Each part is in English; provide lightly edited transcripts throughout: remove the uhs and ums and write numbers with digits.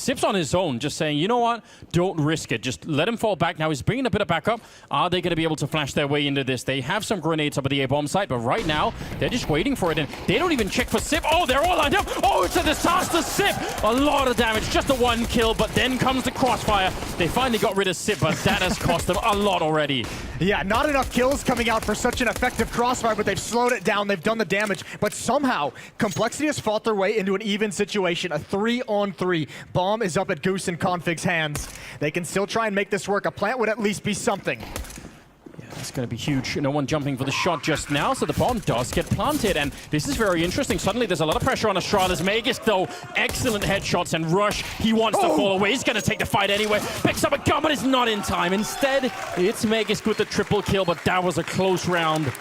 Sip's on his own, just saying, you know what? Don't risk it. Just let him fall back. Now he's bringing a bit of backup. Are they going to be able to flash their way into this? They have some grenades up at the A-bomb site, but right now, they're just waiting for it, and they don't even check for Sip. Oh, they're all lined up. Oh, it's a disaster. Sip! A lot of damage. Just the one kill, but then comes the crossfire. They finally got rid of Sip, but that has cost them a lot already. Yeah, not enough kills coming out for such an effective crossfire, but they've slowed it down. They've done the damage, but somehow Complexity has fought their way into an even situation. A 3-on-3. Bomb is up at Goose and Config's hands. They can still try and make this work. A plant would at least be something. It's going to be huge. No one jumping for the shot just now, so the bomb does get planted, and this is very interesting. Suddenly there's a lot of pressure on Astralis. Magus, though, excellent headshots, and Rush, he wants to fall away. He's going to take the fight anyway. Picks up a gun, but it's not in time. Instead, it's Magus with the triple kill, but that was a close round.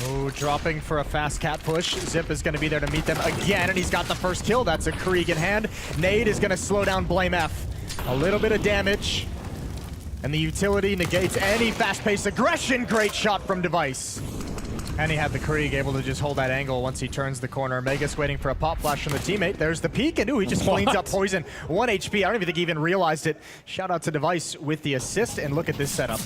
Oh, dropping for a fast cat push. Zip is going to be there to meet them again, and he's got the first kill. That's a Krieg in hand. Nade is going to slow down Blame F. A little bit of damage. And the utility negates any fast-paced aggression. Great shot from Device. And he had the Krieg able to just hold that angle once he turns the corner. Magus waiting for a pop flash from the teammate. There's the peek, and ooh, he just cleans up Poison. 1 HP. I don't even think he even realized it. Shout out to Device with the assist, and look at this setup.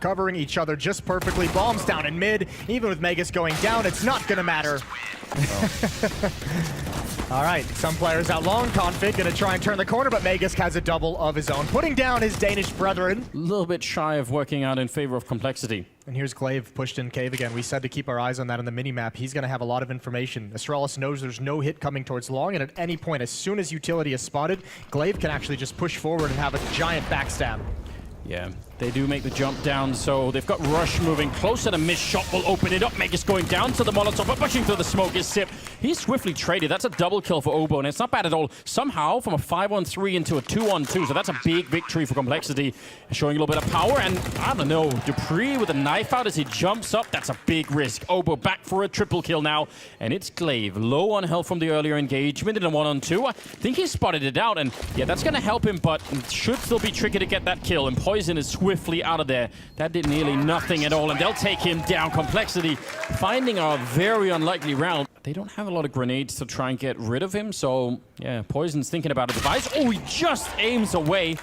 Covering each other just perfectly. Bombs down in mid. Even with Magus going down, it's not gonna matter. All right, some players out long. Config gonna try and turn the corner, but Magus has a double of his own, putting down his Danish brethren. A little bit shy of working out in favor of Complexity. And here's Glaive pushed in cave again. We said to keep our eyes on that on the mini-map. He's gonna have a lot of information. Astralis knows there's no hit coming towards long, and at any point, as soon as utility is spotted, Glaive can actually just push forward and have a giant backstab. Yeah, they do make the jump down, so they've got Rush moving closer. The missed shot will open it up. Magus going down to the Molotov, but pushing through the smoke is Sip. He's swiftly traded. That's a double kill for Obo, and it's not bad at all. Somehow, from a 5-on-3 into a 2-on-2, so that's a big victory for Complexity. Showing a little bit of power, and I don't know, Dupree with a knife out as he jumps up. That's a big risk. Obo back for a triple kill now, and it's Glaive. Low on health from the earlier engagement in a 1-on-2. I think he spotted it out, and yeah, that's going to help him, but it should still be tricky to get that kill, and Poison is swiftly out of there. That did nearly nothing at all, and they'll take him down. Complexity finding a very unlikely round. They don't have a lot of grenades to try and get rid of him, so yeah, Poison's thinking about a device. Oh, he just aims away.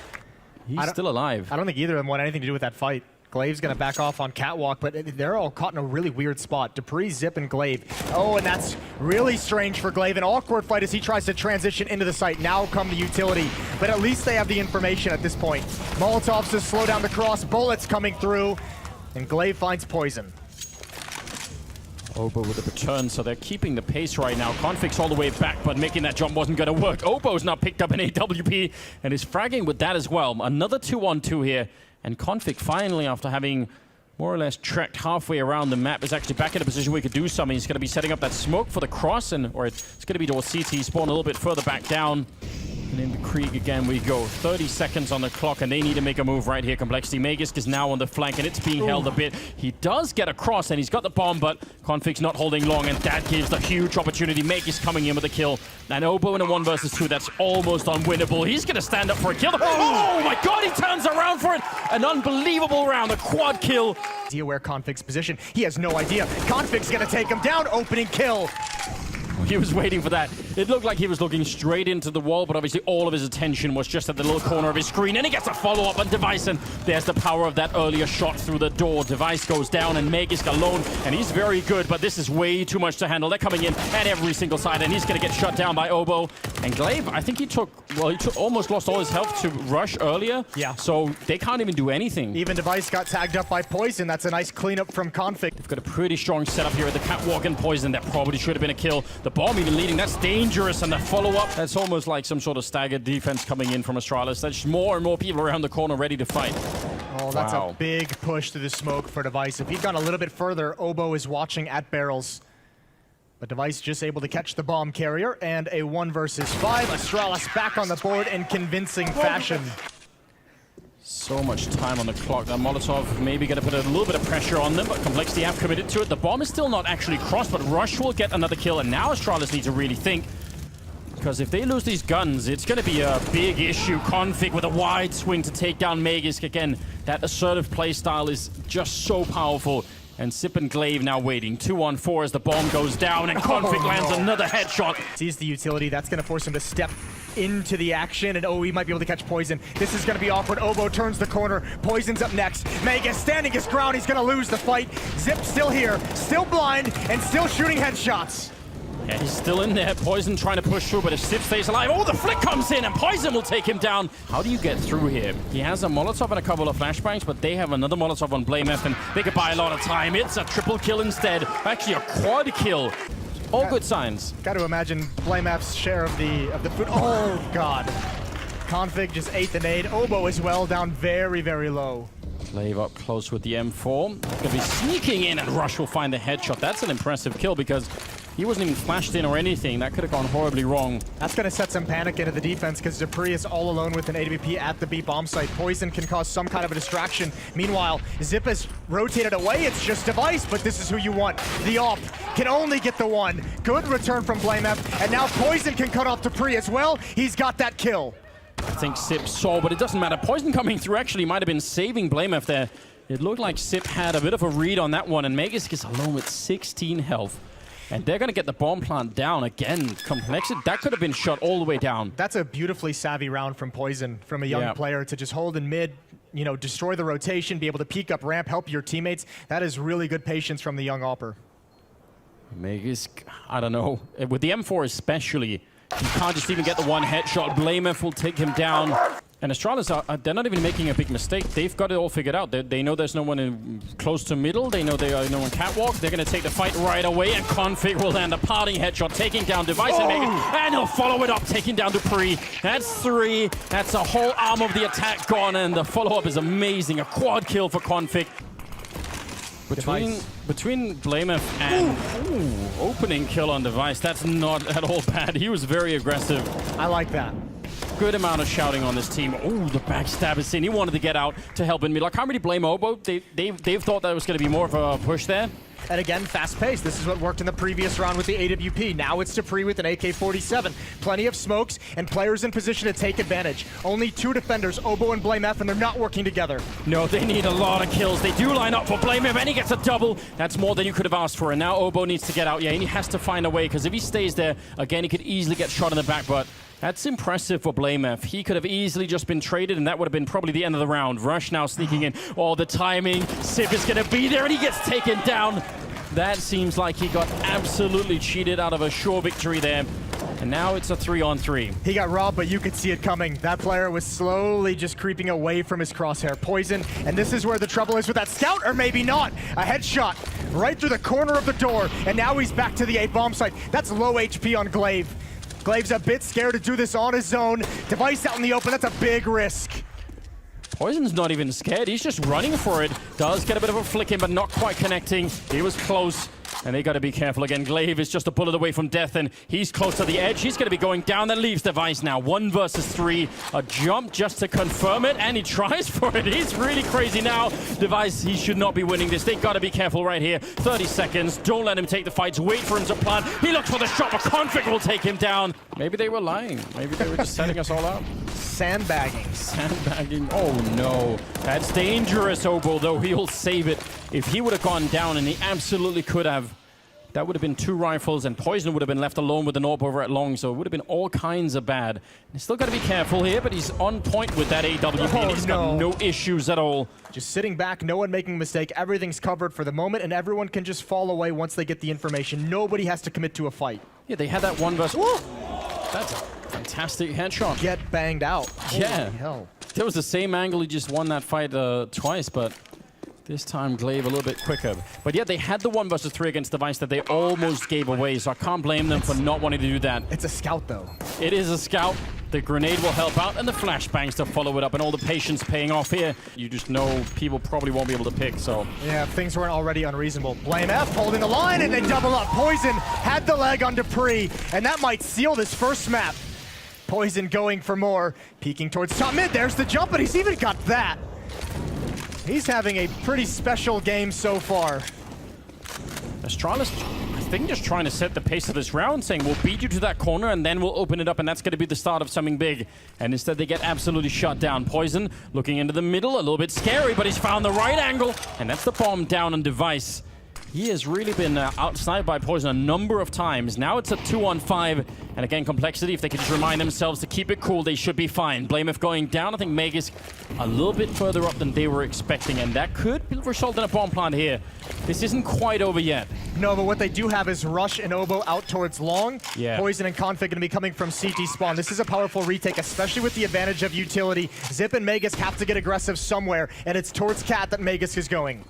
He's still alive. I don't think either of them want anything to do with that fight. Glaive's gonna back off on Catwalk, but they're all caught in a really weird spot. Dupree, Zip, and Glaive. Oh, and that's really strange for Glaive. An awkward fight as he tries to transition into the site. Now come the utility, but at least they have the information at this point. Molotovs to slow down the cross, bullets coming through, and Glaive finds Poison. Obo with a return, so they're keeping the pace right now. Config's all the way back, but making that jump wasn't going to work. Obo's now picked up an AWP and is fragging with that as well. Another 2-on-2 here, and Config finally, after having more or less trekked halfway around the map, is actually back in a position where he could do something. He's going to be setting up that smoke for the cross, or it's going to be towards CT spawn a little bit further back down. And into Krieg again we go. 30 seconds on the clock, and they need to make a move right here. Complexity. Magus is now on the flank, and it's being held a bit. He does get across, and he's got the bomb, but Config's not holding long, and that gives the huge opportunity. Magus coming in with a kill. And Obo in a 1 versus 2, that's almost unwinnable. He's going to stand up for a kill. Oh my god, he turns around for it! An unbelievable round, a quad kill. Idea where Config's position. He has no idea. Config's going to take him down. Opening kill. He was waiting for that. It looked like he was looking straight into the wall, but obviously all of his attention was just at the little corner of his screen, and he gets a follow-up on Device, and there's the power of that earlier shot through the door. Device goes down, and Magus alone, and he's very good, but this is way too much to handle. They're coming in at every single side, and he's going to get shut down by Obo. And Glaive, I think he almost lost all his health to Rush earlier, yeah. So they can't even do anything. Even Device got tagged up by Poison. That's a nice cleanup from Config. They've got a pretty strong setup here at the Catwalk and Poison. That probably should have been a kill. The bomb even leading, that's dangerous, and the follow-up, that's almost like some sort of staggered defense coming in from Astralis. There's more and more people around the corner ready to fight. Oh, that's a big push to the smoke for Device. If he'd gone a little bit further, Obo is watching at barrels. But Device just able to catch the bomb carrier, and a 1 versus 5. Astralis back on the board in convincing fashion. So much time on the clock. That Molotov maybe going to put a little bit of pressure on them, but Complexity have committed to it. The bomb is still not actually crossed, but Rush will get another kill, and now Astralis need to really think. Because if they lose these guns, it's going to be a big issue. Config with a wide swing to take down Magus. Again, that assertive playstyle is just so powerful. And Sip and Glaive now waiting. 2-on-4 as the bomb goes down, and Config lands another headshot. Sees the utility. That's going to force him to step into the action, and he might be able to catch Poison. This is going to be awkward. Oboe turns the corner. Poison's up next. Magus standing his ground. He's going to lose the fight. Zip still here, still blind, and still shooting headshots. Yeah, he's still in there. Poison trying to push through, but if Sip stays alive, oh, the flick comes in, and Poison will take him down. How do you get through here? He has a Molotov and a couple of flashbangs, but they have another Molotov on BlameF, and they could buy a lot of time. It's a triple kill instead. Actually, a quad kill. All good signs. Got to imagine BlameF's share of the food. Oh, God. Config just ate the nade. Oboe as well, down very, very low. Glaive up close with the M4. Gonna be sneaking in, and Rush will find the headshot. That's an impressive kill because he wasn't even flashed in or anything. That could have gone horribly wrong. That's going to set some panic into the defense because Dupree is all alone with an AWP at the B bomb site. Poison can cause some kind of a distraction. Meanwhile, Zip has rotated away. It's just Device, but this is who you want. The AWP can only get the one. Good return from BlameF, and now Poison can cut off Dupree as well. He's got that kill. I think Sip saw, but it doesn't matter. Poison coming through actually might have been saving BlameF there. It looked like Sip had a bit of a read on that one, and Magus gets alone with 16 health. And they're going to get the bomb plant down again. Complexity, that could have been shot all the way down. That's a beautifully savvy round from Poison, from a young player to just hold in mid, you know, destroy the rotation, be able to peek up ramp, help your teammates. That is really good patience from the young AWPer. Magus, I don't know. With the M4 especially, you can't just even get the one headshot. BlameF will take him down. And Astralis, they're not even making a big mistake. They've got it all figured out. They know there's no one close to middle. They know they are no one catwalk. They're going to take the fight right away, and Config will land a parting headshot, taking down Device and he'll follow it up, taking down Dupree. That's 3. That's a whole arm of the attack gone, and the follow-up is amazing. A quad kill for Config. Between BlameF and opening kill on Device, that's not at all bad. He was very aggressive. I like that. Good amount of shouting on this team. Oh, the backstab is in. He wanted to get out to help in middle. I can't really blame Oboe. They've thought that was going to be more of a push there. And again, fast pace. This is what worked in the previous round with the AWP. Now it's Dupree with an AK-47. Plenty of smokes and players in position to take advantage. Only 2 defenders, Oboe and BlameF, and they're not working together. No, they need a lot of kills. They do line up for BlameF, and he gets a double. That's more than you could have asked for. And now Oboe needs to get out. Yeah, and he has to find a way, because if he stays there, again, he could easily get shot in the back, but that's impressive for BlameF. He could have easily just been traded, and that would have been probably the end of the round. Rush now sneaking in. Oh, the timing. Sip is going to be there, and he gets taken down. That seems like he got absolutely cheated out of a sure victory there. And now it's a 3-on-3. He got robbed, but you could see it coming. That player was slowly just creeping away from his crosshair. Poison, and this is where the trouble is with that scout, or maybe not. A headshot right through the corner of the door, and now he's back to the A bomb site. That's low HP on Glaive. Glaive's a bit scared to do this on his own. Device out in the open, that's a big risk. Poison's not even scared. He's just running for it. Does get a bit of a flick in, but not quite connecting. He was close. And they got to be careful again. Glaive is just a bullet away from death, and he's close to the edge. He's going to be going down. That leaves Device now. 1 versus 3. A jump just to confirm it, and he tries for it. He's really crazy now. Device, he should not be winning this. They got to be careful right here. 30 seconds. Don't let him take the fights. Wait for him to plant. He looks for the shot, but Config will take him down. Maybe they were lying. Maybe they were just setting us all up. Sandbagging. Sandbagging. Oh, no. That's dangerous, Oboe, though. He'll save it. If he would have gone down, and he absolutely could have, that would have been 2 rifles, and Poison would have been left alone with an AWP over at long, so it would have been all kinds of bad. He's still got to be careful here, but he's on point with that AWP, and he's got no issues at all. Just sitting back, no one making a mistake. Everything's covered for the moment, and everyone can just fall away once they get the information. Nobody has to commit to a fight. Yeah, they had that 1 versus... Woo! That's a fantastic headshot. Get banged out. Yeah. Holy hell. That was the same angle. He just won that fight twice, but this time Glaive a little bit quicker. But yeah, they had the 1 versus 3 against Device that they almost gave away, so I can't blame them for not wanting to do that. It's a scout, though. It is a scout. The grenade will help out, and the flashbangs to follow it up, and all the patience paying off here. You just know people probably won't be able to pick, so. Yeah, things weren't already unreasonable. BlameF holding the line, and they double up. Poison had the leg on Dupree, and that might seal this first map. Poison going for more, peeking towards top mid. There's the jump, but he's even got that. He's having a pretty special game so far. Astralis, I think, just trying to set the pace of this round, saying we'll beat you to that corner and then we'll open it up, and that's going to be the start of something big. And instead they get absolutely shut down. Poison looking into the middle, a little bit scary, but he's found the right angle, and that's the bomb down on Device. He has really been outside by Poison a number of times. Now it's a 2-on-5. And again, Complexity, if they can just remind themselves to keep it cool, they should be fine. Blamef going down. I think Magus a little bit further up than they were expecting. And that could result in a bomb plant here. This isn't quite over yet. No, but what they do have is Rush and Obo out towards long. Yeah. Poison and Config going to be coming from CT spawn. This is a powerful retake, especially with the advantage of utility. Zip and Magus have to get aggressive somewhere, and it's towards Cat that Magus is going.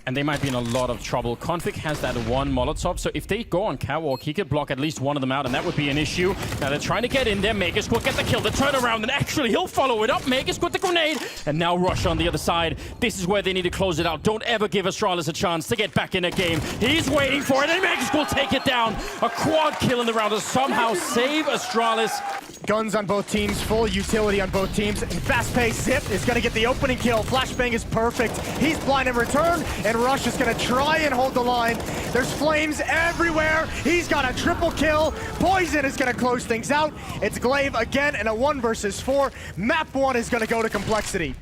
And they might be in a lot of trouble. Config has that one Molotov, so if they go on Catwalk, he could block at least one of them out, and that would be an issue. Now they're trying to get in there. Magus will get the kill, the turnaround, and actually he'll follow it up. Magus with the grenade, and now Rush on the other side. This is where they need to close it out. Don't ever give Astralis a chance to get back in a game. He's waiting for it, and Magus will take it down. A quad kill in the round to somehow save Astralis. Guns on both teams, full utility on both teams, and fast-paced. Zip is going to get the opening kill. Flashbang is perfect. He's blind in return, and Rush is going to try and hold the line. There's flames everywhere. He's got a triple kill. Poison is going to close things out. It's Glaive again in a 1 versus 4. Map 1 is going to go to Complexity.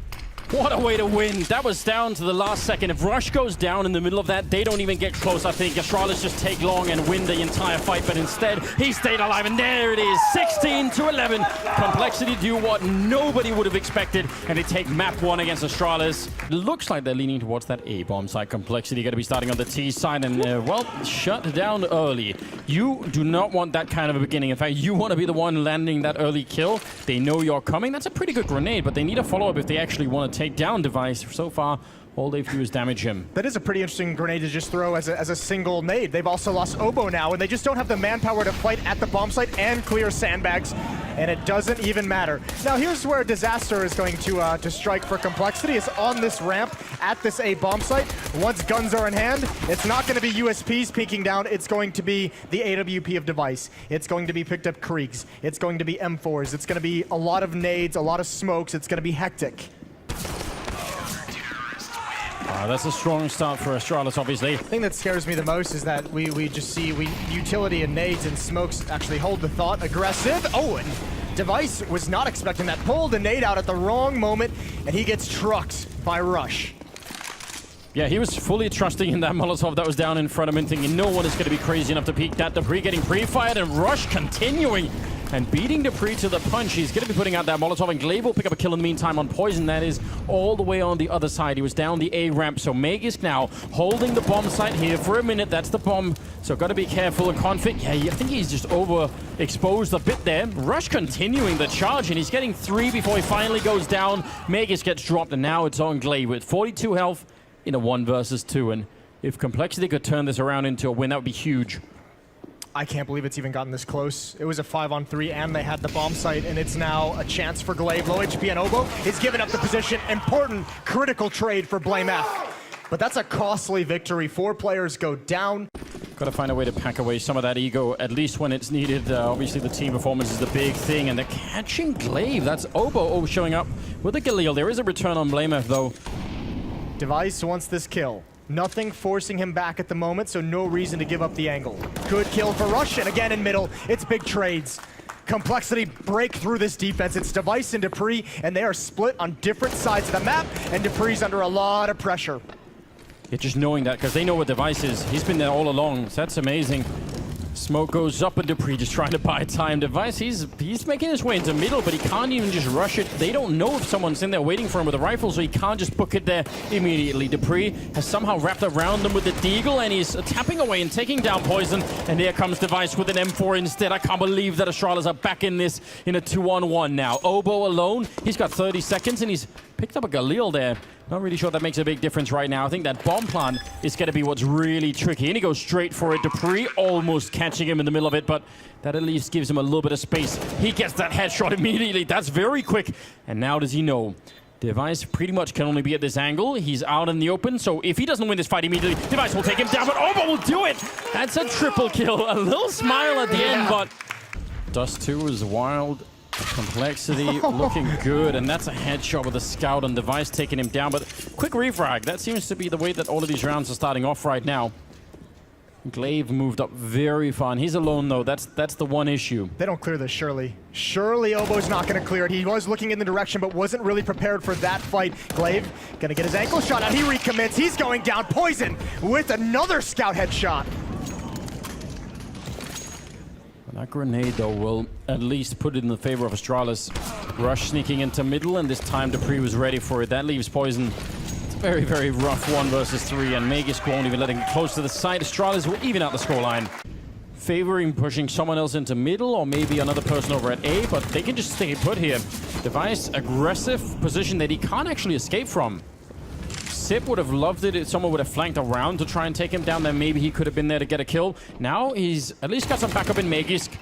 What a way to win. That was down to the last second. If Rush goes down in the middle of that, they don't even get close, I think. Astralis just take long and win the entire fight, but instead, he stayed alive, and there it is, 16-11. Complexity do what nobody would have expected, and they take map 1 against Astralis. Looks like they're leaning towards that A-bomb side. Complexity going to be starting on the T side, and, well, shut down early. You do not want that kind of a beginning. In fact, you want to be the one landing that early kill. They know you're coming. That's a pretty good grenade, but they need a follow-up if they actually want to take down Device. So far, all they've do is damage him. That is a pretty interesting grenade to just throw as a single nade. They've also lost Obo now, and they just don't have the manpower to fight at the bomb site and clear sandbags, and it doesn't even matter. Now here's where Disaster is going to strike for Complexity. It's on this ramp at this A bomb site. Once guns are in hand, it's not going to be USPs peeking down. It's going to be the AWP of Device. It's going to be picked up Kriegs. It's going to be M4s. It's going to be a lot of nades, a lot of smokes. It's going to be hectic. That's a strong start for Astralis, obviously. The thing that scares me the most is that we just see utility and nades and smokes actually hold the thought. Aggressive. Oh, and Device was not expecting that. Pulled the nade out at the wrong moment, and he gets trucked by Rush. Yeah, he was fully trusting in that Molotov that was down in front of him, thinking no one is going to be crazy enough to peek that. Dupree getting pre-fired, and Rush continuing and beating Dupree to the punch. He's going to be putting out that Molotov, and Glaive will pick up a kill in the meantime on Poison. That is all the way on the other side. He was down the A ramp, so Magus now holding the bomb site here for a minute. That's the bomb, so got to be careful. And Config, yeah, I think he's just overexposed a bit there. Rush continuing the charge, and he's getting 3 before he finally goes down. Magus gets dropped, and now it's on Glaive with 42 health in a 1 versus 2. And if Complexity could turn this around into a win, that would be huge. I can't believe it's even gotten this close. It was a 5-on-3, and they had the bomb site, and it's now a chance for Glaive. Low HP and Obo is giving up the position. Important, critical trade for Blamef. But that's a costly victory. 4 players go down. Got to find a way to pack away some of that ego, at least when it's needed. Obviously, the team performance is the big thing, and they're catching Glaive. That's Obo showing up with a Galil. There is a return on Blamef, though. Device wants this kill. Nothing forcing him back at the moment, so no reason to give up the angle. Good kill for Rush, and again in middle, it's big trades. Complexity break through this defense. It's Device and Dupree, and they are split on different sides of the map, and Dupree's under a lot of pressure. Yeah, just knowing that, because they know what Device is. He's been there all along, so that's amazing. Smoke goes up, and Dupree just trying to buy time. Device, he's making his way into middle, but he can't even just rush it. They don't know if someone's in there waiting for him with a rifle, so he can't just book it there immediately. Dupree has somehow wrapped around them with the Deagle, and he's tapping away and taking down Poison. And there comes Device with an M4 instead. I can't believe that Astralis are back in this in a 2-on-1 now. Obo alone, he's got 30 seconds, and he's picked up a Galil there. Not really sure that makes a big difference right now. I think that bomb plant is going to be what's really tricky. And he goes straight for it. Dupree almost catching him in the middle of it, but that at least gives him a little bit of space. He gets that headshot immediately. That's very quick. And now does he know? Device pretty much can only be at this angle. He's out in the open, so if he doesn't win this fight immediately, Device will take him down, but Obo will do it! That's a triple kill. A little smile at the end, but Dust 2 is wild. Complexity looking good, and that's a headshot with a scout on Device taking him down, but quick refrag. That seems to be the way that all of these rounds are starting off right now. Glaive moved up very far, and he's alone though. That's the one issue. They don't clear this, surely. Surely Obo's not going to clear it. He was looking in the direction, but wasn't really prepared for that fight. Glaive going to get his ankle shot out. He recommits. He's going down. Poison with another scout headshot. That grenade, though, will at least put it in the favor of Astralis. Rush sneaking into middle, and this time Dupree was ready for it. That leaves Poison. It's a very, very rough 1 versus 3, and Magisk won't even let him close to the side. Astralis will even out the scoreline. Favoring pushing someone else into middle, or maybe another person over at A, but they can just stay put here. Device, aggressive position that he can't actually escape from. Sip would have loved it if someone would have flanked around to try and take him down. Then maybe he could have been there to get a kill. Now he's at least got some backup in Magisk,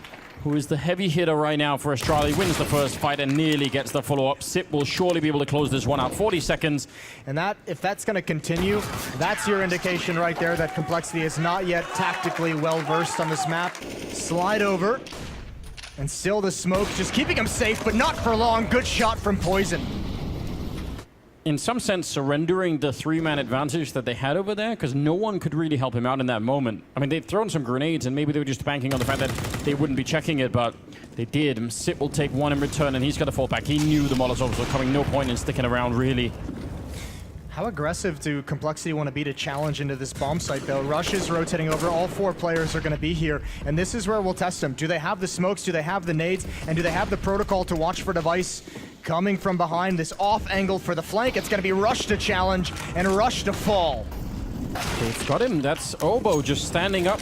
who is the heavy hitter right now for Astralis. Wins the first fight and nearly gets the follow-up. Sip will surely be able to close this one out. 40 seconds. And that, if that's going to continue, that's your indication right there that Complexity is not yet tactically well-versed on this map. Slide over. And still the smoke, just keeping him safe, but not for long. Good shot from Poison. In some sense, surrendering the 3-man advantage that they had over there, because no one could really help him out in that moment. I mean, they'd thrown some grenades, and maybe they were just banking on the fact that they wouldn't be checking it, but they did. Sip will take one in return, and he's got to fall back. He knew the Molotovs were coming. No point in sticking around, really. How aggressive do Complexity want to be to challenge into this bomb site, though? Rush is rotating over. All 4 players are going to be here, and this is where we'll test them. Do they have the smokes? Do they have the nades? And do they have the protocol to watch for Device coming from behind? This off angle for the flank. It's going to be Rush to challenge and Rush to fall. They've got him. That's Obo just standing up.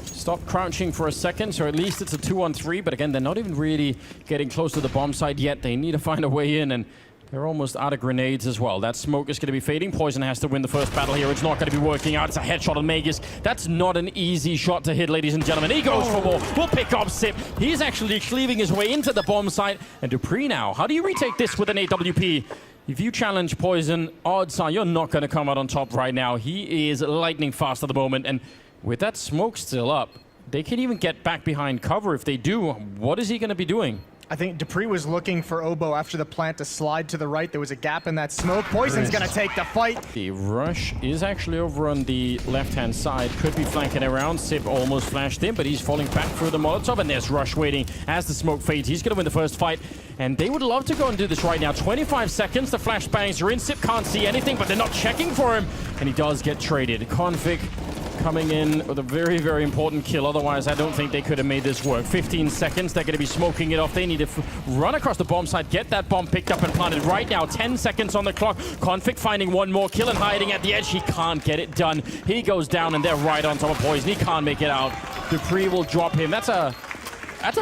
Stop crouching for a second, so at least it's a 2-on-3. But again, they're not even really getting close to the bomb site yet. They need to find a way in, and they're almost out of grenades as well. That smoke is going to be fading. Poison has to win the first battle here. It's not going to be working out. It's a headshot on Magisk. That's not an easy shot to hit, ladies and gentlemen. He goes for more. We'll pick up Sip. He's actually cleaving his way into the bomb site. And Dupree now. How do you retake this with an AWP? If you challenge Poison, odds are you're not going to come out on top right now. He is lightning fast at the moment. And with that smoke still up, they can even get back behind cover. If they do, what is he going to be doing? I think Dupree was looking for Obo after the plant to slide to the right. There was a gap in that smoke. Poison's going to take the fight. The Rush is actually over on the left-hand side. Could be flanking around. Sip almost flashed in, but he's falling back through the Molotov, and there's Rush waiting as the smoke fades. He's going to win the first fight, and they would love to go and do this right now. 25 seconds. The flashbangs are in. Sip can't see anything, but they're not checking for him, and he does get traded. Config coming in with a very, very important kill. Otherwise, I don't think they could have made this work. 15 seconds. They're going to be smoking it off. They need to run across the bomb site, get that bomb picked up and planted right now. 10 seconds on the clock. Config finding one more kill and hiding at the edge. He can't get it done. He goes down, and they're right on top of Poison. He can't make it out. Dupree will drop him. That's a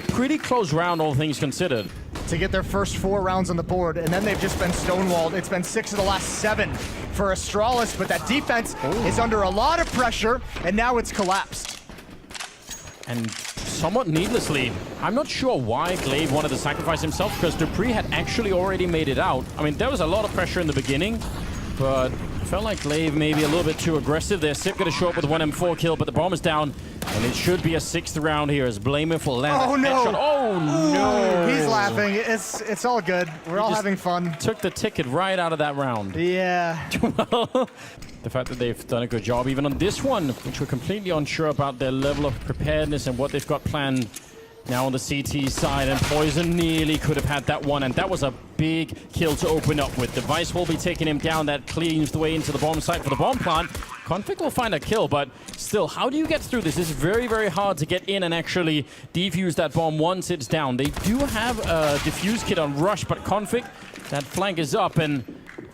pretty close round, all things considered. To get their first 4 rounds on the board, and then they've just been stonewalled. It's been 6 of the last 7 for Astralis, but that defense is under a lot of pressure, and now it's collapsed. And somewhat needlessly, I'm not sure why Glaive wanted to sacrifice himself, because Dupree had actually already made it out. I mean, there was a lot of pressure in the beginning, but felt like Glaive maybe a little bit too aggressive there. Sip going to show up with a 1M4 kill, but the bomb is down. And it should be a 6th round here as Blamer will land Oh, no. headshot. Oh, no. He's laughing. It's all good. We're all having fun. Took the ticket right out of that round. Yeah. Well, the fact that they've done a good job even on this one, which we're completely unsure about their level of preparedness and what they've got planned now on the CT side. And Poison nearly could have had that one, and that was a big kill to open up with. Device will be taking him down. That cleans the way into the bomb site for the bomb plant. Config will find a kill, but still, how do you get through this? It's very, very hard to get in and actually defuse that bomb once it's down. They do have a defuse kit on Rush, but Config, that flank is up, and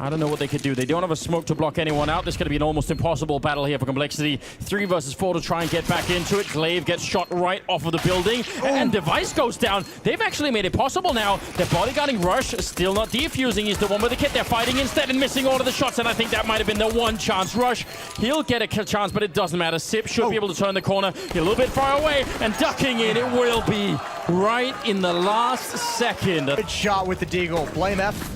I don't know what they could do. They don't have a smoke to block anyone out. This is going to be an almost impossible battle here for Complexity. 3 versus 4 to try and get back into it. Glaive gets shot right off of the building, and Device goes down. They've actually made it possible now. They're bodyguarding Rush, still not defusing. He's the one with the kit. They're fighting instead and missing all of the shots, and I think that might have been the one chance. Rush, he'll get a kill chance, but it doesn't matter. Sip should be able to turn the corner. He's a little bit far away, and ducking in, it will be right in the last second. Good shot with the Deagle. Blame F.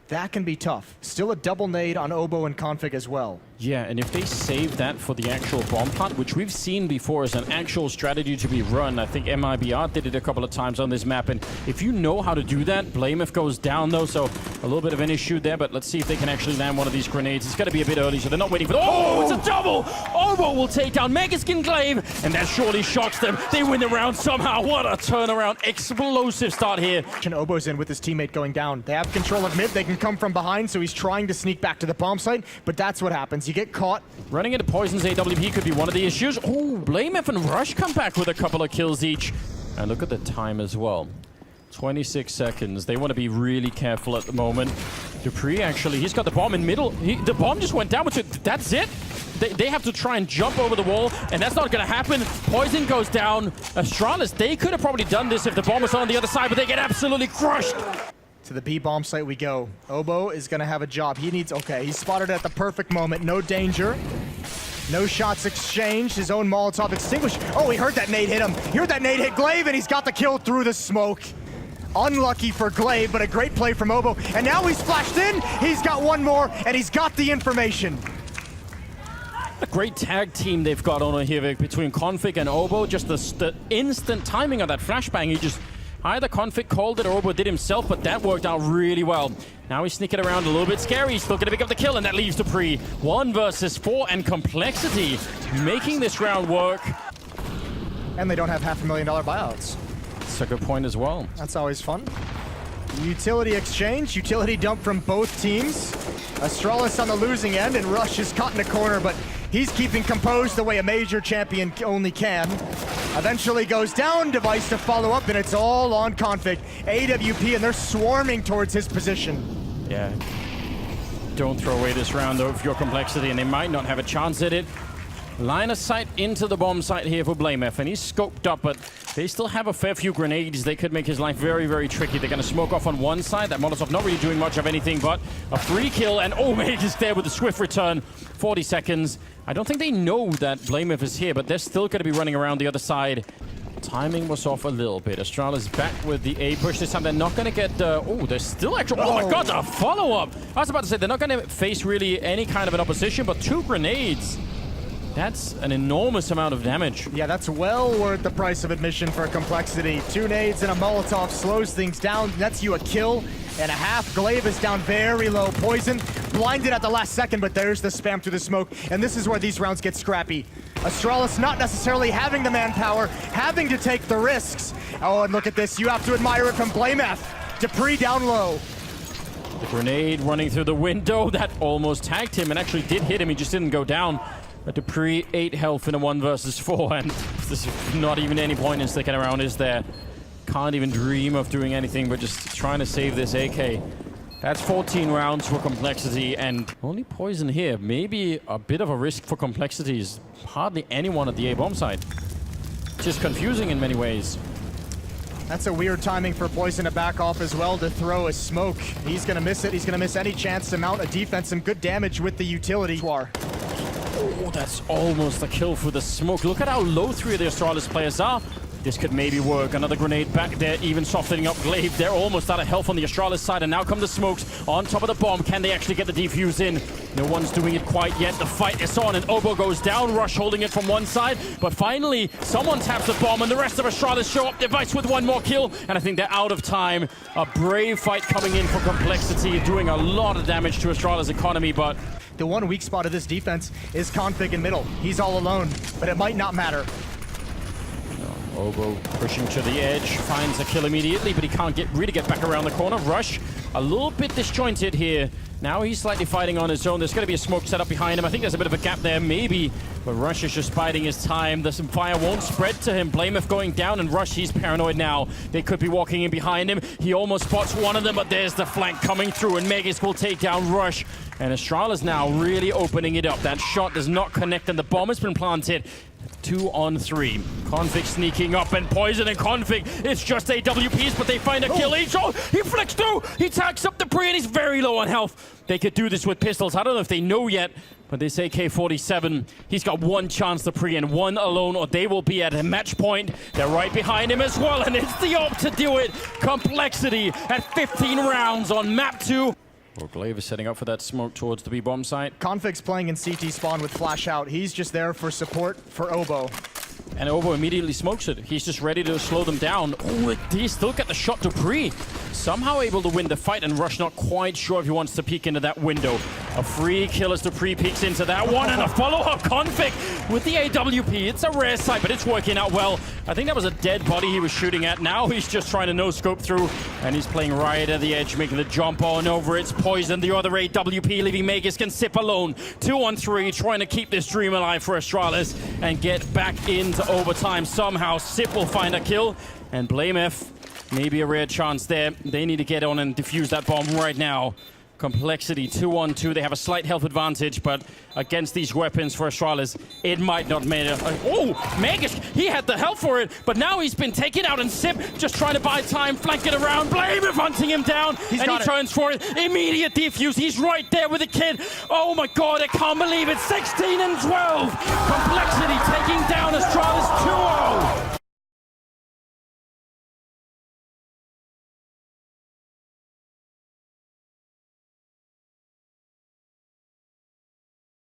That can be tough. Still a double nade on Obo and Config as well. Yeah, and if they save that for the actual bomb plant, which we've seen before as an actual strategy to be run, I think MIBR did it a couple of times on this map, and if you know how to do that, Blamef goes down though, so a little bit of an issue there, but let's see if they can actually land one of these grenades. It's going to be a bit early, so they're not waiting for the— Oh, it's a double! Obo will take down Megaskin Glaive, and that surely shocks them. They win the round somehow. What a turnaround. Explosive start here. And Obo's in with his teammate going down. They have control of mid. They can come from behind, so he's trying to sneak back to the bomb site, but that's what happens. You get caught. Running into Poison's AWP could be one of the issues. Oh, Blamef and Rush come back with a couple of kills each. And look at the time as well. 26 seconds. They want to be really careful at the moment. Dupree, actually, he's got the bomb in middle. The bomb just went down, but that's it. They have to try and jump over the wall, and that's not going to happen. Poison goes down. Astralis, they could have probably done this if the bomb was on the other side, but they get absolutely crushed. To the B bomb site we go. Obo is going to have a job. He needs— okay, he's spotted at the perfect moment. No danger. No shots exchanged. His own Molotov extinguished. Oh, he heard that nade hit him. He heard that nade hit Glaive, and he's got the kill through the smoke. Unlucky for Glaive, but a great play from Obo. And now he's flashed in. He's got one more, and he's got the information. A great tag team they've got on here, Vic, between Config and Obo. Just the instant timing of that flashbang. He just— either Config called it or Obo did himself, but that worked out really well. Now he's sneaking around a little bit scary. He's still going to pick up the kill, and that leaves Dupree. 1 versus 4, and Complexity making this round work. And they don't have $500,000 buyouts. That's a good point as well. That's always fun. Utility exchange, utility dump from both teams. Astralis on the losing end, and Rush is caught in a corner, but he's keeping composed the way a major champion only can. Eventually goes down, device to follow up, and it's all on Config. AWP, and they're swarming towards his position. Yeah. Don't throw away this round, though, if you're Complexity, and they might not have a chance at it. Line of sight into the bomb site here for Blamef, and he's scoped up, but they still have a fair few grenades. They could make his life very, very tricky. They're going to smoke off on one side. That Molotov not really doing much of anything, but a free kill, and Omeg is there with a swift return. 40 seconds. I don't think they know that Blamef is here, but they're still going to be running around the other side. Timing was off a little bit. Astralis back with the A push. This time they're not going to get... oh, they're still actually... Oh my god, a follow-up! I was about to say, they're not going to face really any kind of an opposition, but 2 grenades. That's an enormous amount of damage. Yeah, that's well worth the price of admission for Complexity. 2 nades and a Molotov slows things down. Nets you a kill and a half. Glaive is down very low. Poison blinded at the last second, but there's the spam through the smoke. And this is where these rounds get scrappy. Astralis not necessarily having the manpower, having to take the risks. Oh, and look at this. You have to admire it from Blamef. Dupree down low. The grenade running through the window. That almost tagged him and actually did hit him. He just didn't go down. But Dupree, 8 health in a 1 versus 4, and there's not even any point in sticking around, is there? Can't even dream of doing anything but just trying to save this AK. That's 14 rounds for Complexity, and only Poison here. Maybe a bit of a risk for Complexity. Is hardly anyone at the A-bomb side. Just confusing in many ways. That's a weird timing for Poison to back off as well, to throw a smoke. He's going to miss it. He's going to miss any chance to mount a defense. Some good damage with the utility. Oh, that's almost a kill for the smoke. Look at how low 3 of the Astralis players are. This could maybe work. Another grenade back there, even softening up Glaive. They're almost out of health on the Astralis side, and now come the smokes on top of the bomb. Can they actually get the defuse in? No one's doing it quite yet. The fight is on, and Obo goes down. Rush holding it from one side, but finally, someone taps the bomb, and the rest of Astralis show up. Device with 1 more kill, and I think they're out of time. A brave fight coming in for Complexity, doing a lot of damage to Astralis' economy, but... the one weak spot of this defense is Config in middle. He's all alone, but it might not matter. Obo pushing to the edge, finds a kill immediately, but he can't really get back around the corner. Rush, a little bit disjointed here. Now he's slightly fighting on his own. There's going to be a smoke set up behind him. I think there's a bit of a gap there, maybe. But Rush is just biding his time. The fire won't spread to him. Blamef going down, and Rush, he's paranoid now. They could be walking in behind him. He almost spots one of them, but there's the flank coming through, and Megis will take down Rush. And Astralis now really opening it up. That shot does not connect, and the bomb has been planted. 2 on 3. Config sneaking up, and Poison and Config. It's just AWPs, but they find a kill each. Oh, he flicks through. He tags up Dupree, and he's very low on health. They could do this with pistols. I don't know if they know yet, but this AK-47, he's got 1 chance, Dupree, and 1 alone, or they will be at a match point. They're right behind him as well, and it's the op to do it. Complexity at 15 rounds on map 2. Well, Glaive is setting up for that smoke towards the B-bomb site. Config's playing in CT spawn with flash out. He's just there for support for Obo. And Obo immediately smokes it. He's just ready to slow them down. Oh, he still got the shot to Pre. Somehow able to win the fight, and Rush not quite sure if he wants to peek into that window. A free kill as Dupree peeks into that one, and a follow-up Config with the AWP. It's a rare sight, but it's working out well. I think that was a dead body he was shooting at. Now he's just trying to no-scope through, and he's playing right at the edge, making the jump on over. It's poisoned. The other AWP, leaving Magus can sip alone. 2-on-3, trying to keep this dream alive for Astralis and get back into overtime. Somehow Sip will find a kill, and Blame F, maybe a rare chance there. They need to get on and defuse that bomb right now. Complexity 2-on-2. They have a slight health advantage, but against these weapons for Astralis, it might not matter. Oh, Magus, he had the health for it, but now he's been taken out, and Sip just trying to buy time, flank it around. Blame F hunting him down, and he turns for it. Immediate defuse. He's right there with the kid. Oh my god, I can't believe it. 16 and 12. Complexity taking down Astralis 2-0.